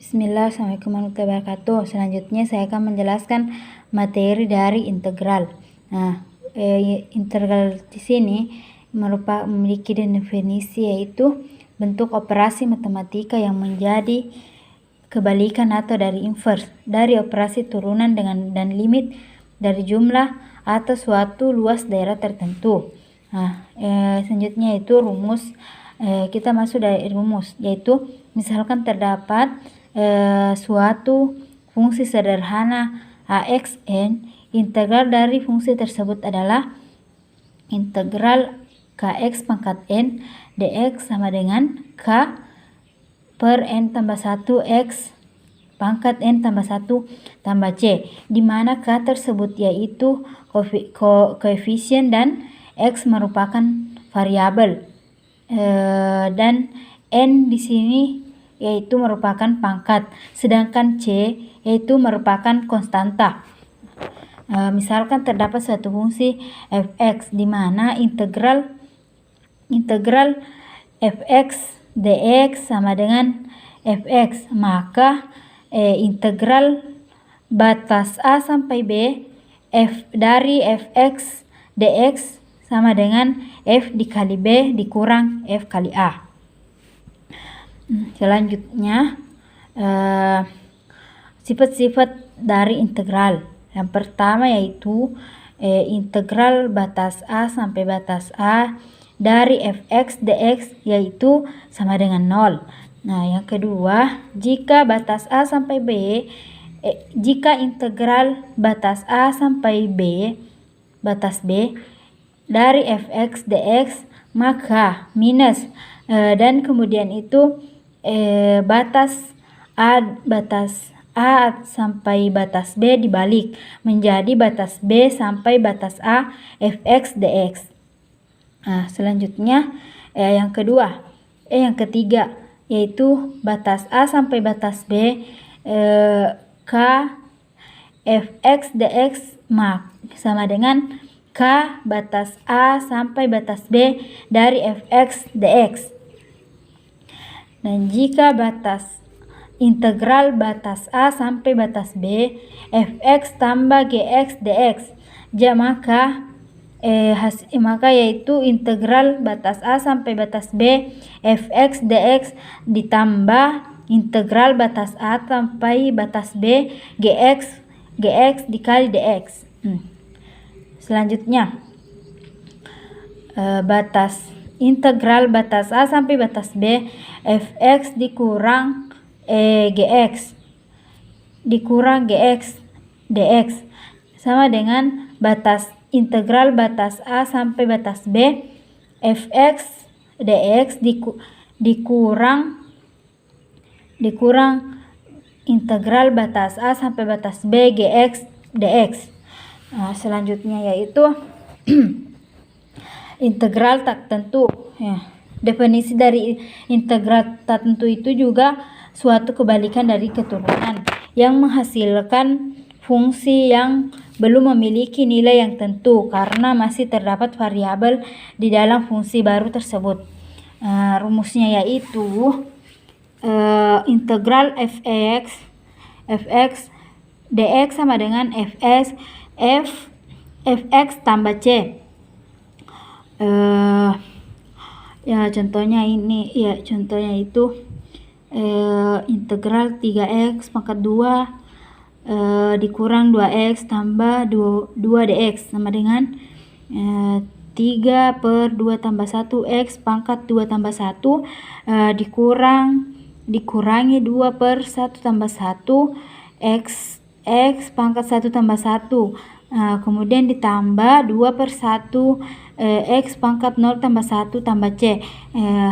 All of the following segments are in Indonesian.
Bismillah, Assalamualaikum warahmatullahi wabarakatuh. Selanjutnya saya akan menjelaskan materi dari integral. Integral di sini memiliki definisi, yaitu bentuk operasi matematika yang menjadi kebalikan atau dari inverse dari operasi turunan dan limit dari jumlah atau suatu luas daerah tertentu. Selanjutnya itu rumus. Kita masuk dari rumus, yaitu misalkan terdapat suatu fungsi sederhana AXN, integral dari fungsi tersebut adalah integral kx pangkat n dx sama dengan k per n tambah 1 x pangkat n tambah 1 tambah c, di mana k tersebut yaitu koefisien dan x merupakan variabel, dan n di sini yaitu merupakan pangkat, sedangkan c yaitu merupakan konstanta. Misalkan terdapat suatu fungsi fx di mana integral fx dx sama dengan fx, maka integral batas a sampai b dari fx dx sama dengan f dikali b dikurang f kali a. Selanjutnya sifat-sifat dari integral. Yang pertama yaitu integral batas a sampai batas a dari fx dx yaitu sama dengan 0. Yang kedua, jika batas a sampai b, jika integral batas a sampai b batas b dari fx dx, maka minus dan kemudian itu batas a sampai batas b dibalik menjadi batas b sampai batas a fx dx. Selanjutnya yang ketiga yaitu batas a sampai batas b k fx dx sama dengan k batas a sampai batas b dari fx dx. Dan jika integral batas a sampai batas b fx tambah gx dx, maka yaitu integral batas a sampai batas b fx dx ditambah integral batas a sampai batas b gx dikali dx. Selanjutnya integral batas a sampai batas b fx dikurang gx dx sama dengan integral batas a sampai batas b fx dx dikurang integral batas a sampai batas b gx dx. Selanjutnya yaitu integral tak tentu. Definisi dari integral tak tentu itu juga suatu kebalikan dari keturunan yang menghasilkan fungsi yang belum memiliki nilai yang tentu karena masih terdapat variabel di dalam fungsi baru tersebut. Rumusnya yaitu integral fx dx sama dengan fx tambah c. Contohnya itu integral 3x pangkat 2 dikurang 2x tambah 2 dx sama dengan 3 per 2 tambah 1 x pangkat 2 tambah 1 dikurangi 2 per 1 tambah 1 x pangkat 1 tambah 1, kemudian ditambah 2 per 1 x pangkat 0 tambah 1 tambah c.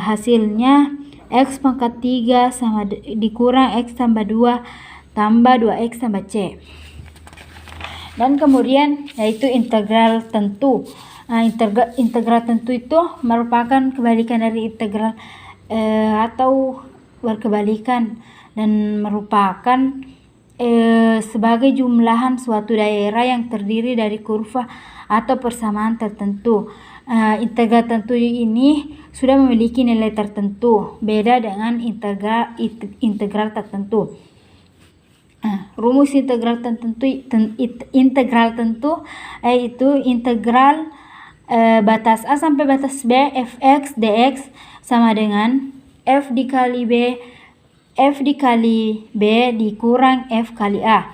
Hasilnya x pangkat 3 sama dikurang x tambah 2 tambah 2x tambah c. Dan kemudian yaitu integral tentu. Integral tentu itu merupakan kebalikan dari integral atau berkebalikan dan merupakan sebagai jumlahan suatu daerah yang terdiri dari kurva atau persamaan tertentu. integral tentu ini sudah memiliki nilai tertentu, beda dengan integral tertentu. Rumus integral tentu yaitu integral batas A sampai batas B fx dx sama dengan f dikali B dikurang f kali A.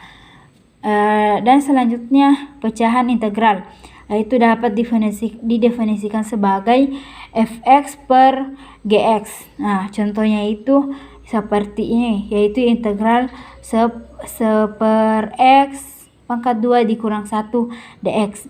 Dan selanjutnya pecahan integral, yaitu dapat didefinisikan sebagai fx per gx. Contohnya itu seperti ini, yaitu integral 1/x pangkat 2 dikurang 1 dx.